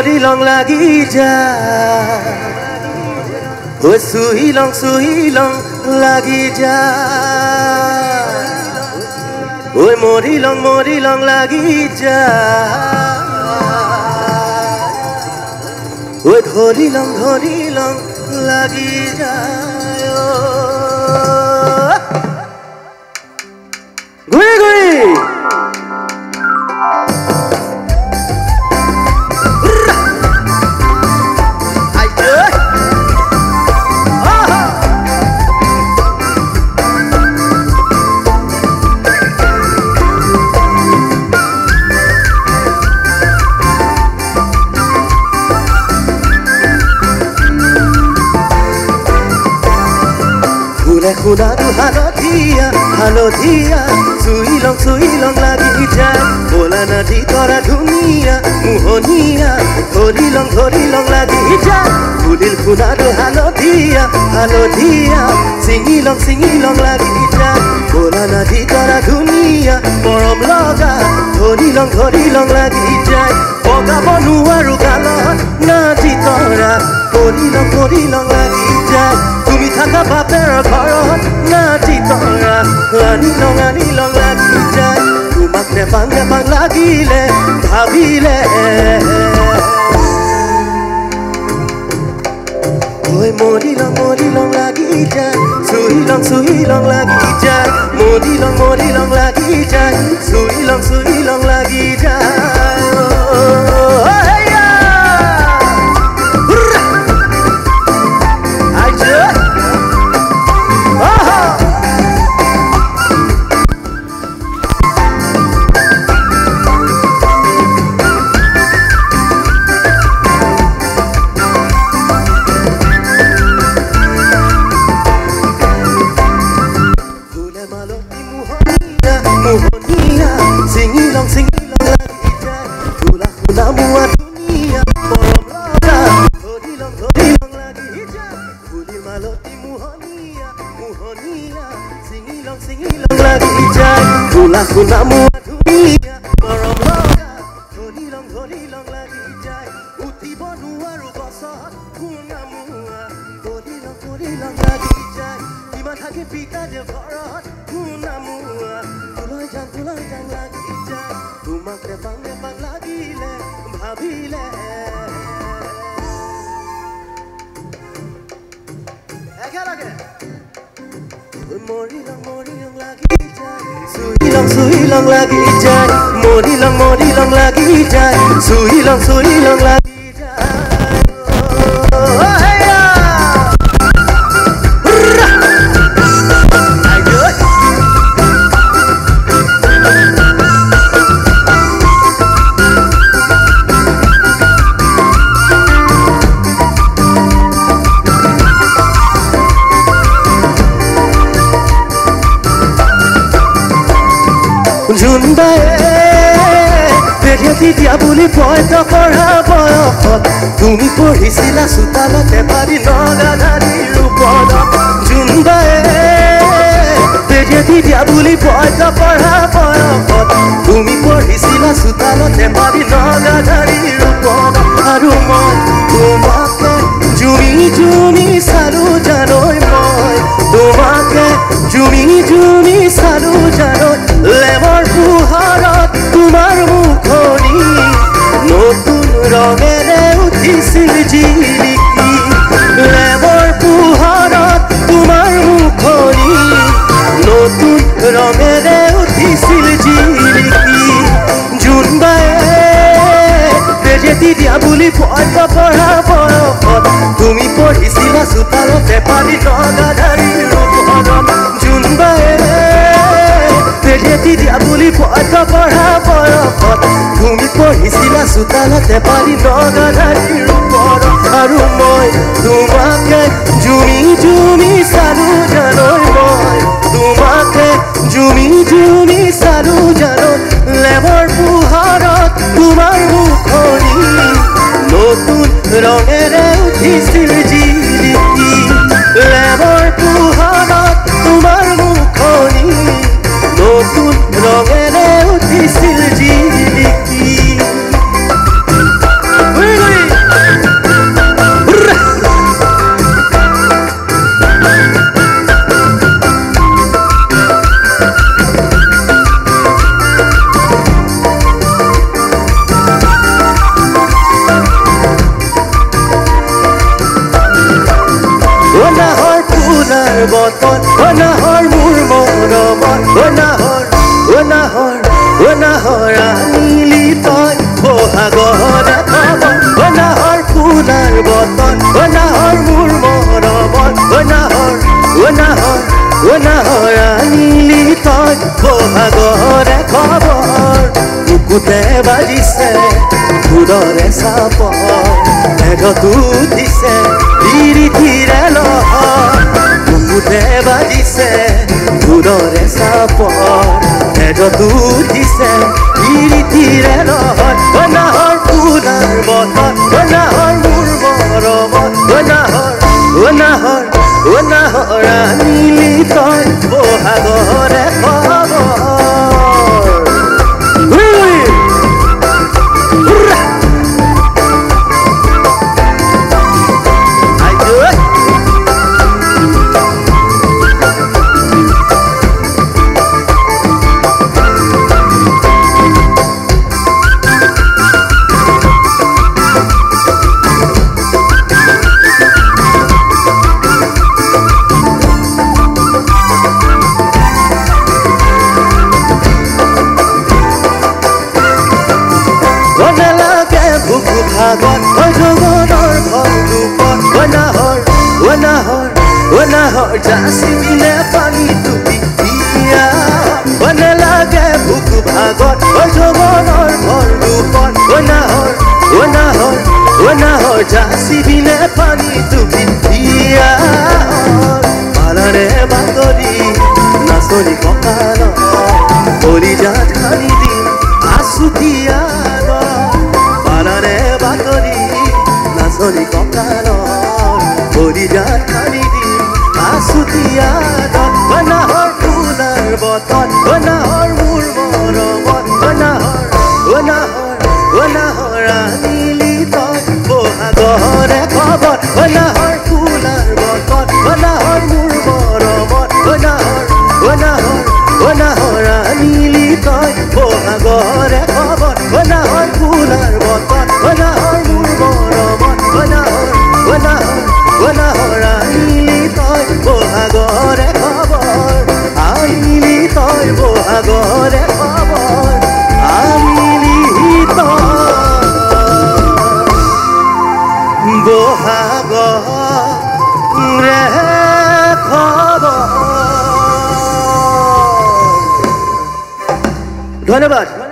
মৰি লং লাগি যায় ঐ চুহি লং লাগি যায় ঐ মৰি লং লাগি যায় ঐ ধৰি লং লাগি যায় ঘূৰি ঘূৰি খুনাটো হালধীয়া চুই লং লাগি যায় বোলা নাদি কৰা ধুনীয়া মোহনীয়া ধৰি লং লাগি যায় ফুলিল খুনাটো হালধীয়া চিঙি লং লাগি যায় বোলা নাদি কৰা ধুনীয়া মৰম লগা ধৰি লং লাগি যায় বগাব নোৱাৰো গালত নাদি কৰা কৰি লং লাগি যায় তুমি থাকা বাপেৰ ঘৰত নাতি তৰা আনি লং লাগি যায় তোমাক নেপাং লাগিলে ভাবিলে ঐ মৰি লং লাগি যায় চুই লং লাগি যায় মৰি লং লাগি যায় চুই লং লাগি যায় মোহনীয়া চিঙি লং লাগি যায় ফুলা মুৱা ধুনীয়া মৰম লগা ধৰি লং লাগি যায় ফুলি মালতী মোহনীয়া চিঙি লং লাগি যায় ফুলা মুৱা ধুনীয়া মৰম লগা ধৰি লং লাগি যায় উঠিব নোৱাৰো গছত শুনা মুৱা ধৰি লং লাগি যায় কিমান থাকে পিতা যে ঘৰত শুনা মুৱা তুলাই যাং লাগি যায় তোমাক নেপাং লাগিলে ভাবিলে একেলগে মৰি লং লাগি যায় চুই লং লাগি যায় মৰি লং লাগি যায় চুই লং লাগি যায় দিয়া বুলি পইত পঢ়া বয়সত তুমি পঢ়িছিলা চোতালতে পাৰি নগাধাৰীৰ ৰূপত জোনবায়ে দিয়া বুলি পইত পঢ়া বয়সত তুমি পঢ়িছিলা চোতালতে পাৰি নগাধাৰীৰ ৰূপত আৰু মই তোমাকে জুমি চালো জানৈ মই তোমাকে জুমি চালো জানৈ লেমৰ পোহৰত তোমাৰ মুখনি নতুন ৰঙেৰে উঠিছিল জিলিকি লেমৰ পোহৰত তোমাৰ মুখনি নতুন ৰঙেৰে উঠিছিল জিলিকি জোনবায়ে দিয়া বুলি পইত পঢ়া বয়সত তুমি পঢ়িছিলা চোতালতে পাৰি নগাধাৰীৰ ৰূপত জোনবায়ে দিয়া বুলি পইত পঢ়া বয়সত তুমি পঢ়িছিলা চোতালতে পাৰি নগাধাৰীৰ ৰূপত আৰু মই তোমাকে জুমি চালো জানৈ মই তোমাকে জুমি চালো জানৈ লেমৰ পোহৰত তোমাৰ মুখনি নতুন ৰঙেৰে উঠিছিল জিলিকি লেমৰ পোহৰত তোমাৰ মুখনি নতুন ৰঙেৰে উঠিছিল জিলিকি বতন নাহৰ মোৰ মৰমত নাহৰ আনিলি তই বহাগৰে খবৰ নাহৰ ফুলাৰ বতন নাহৰ মোৰ মৰমত নাহৰ আনিলি তই বহাগৰে খবৰ বুকুতে বাজিছে ফুলৰে চাপৰ মেঘটো উঠিছে ধীৰে লহৰ বুকুতে বাজিছে ফুলৰে চাপৰ মেঘটো উঠিছে ধীৰে লহৰ নাহৰ ফুলাৰ বতন নাহৰ মোৰ মৰমত নাহৰ আনিলি তই বহাগৰে খবৰ নাহৰ জাচিবিনে পানী টুপি দিয়া নালাগে ভোক ভাগত যৌৱনৰ ভৰ ৰূপত নাহৰ জাচিবিনে পানী টুপি দিয়া পালাৰে বাগৰি নাচনি কঁকালত কলিজাত খানি দিম আছুতীয়া পালাৰে বাগৰি নাচনি কঁকালত কলিজাত খানি দিম আছুতীয়া নাহৰ ফুলাৰ বতন নাহৰ মোৰ মৰমত নাহৰ আনিলি তই বহাগৰে খবৰ নাহৰ ফুলাৰ বতন নাহৰ মোৰ মৰমত নাহৰ আনিলি তই বহাগৰে খবৰ নাহৰ ফুলাৰ বতন নাহৰ মোৰ মৰমত নাহৰ আনিলি তই বহাগৰে খবৰ আনিলি তই বহাগৰে খবৰ আনিলি তই বহাগৰে খবৰ। ধন্যবাদ।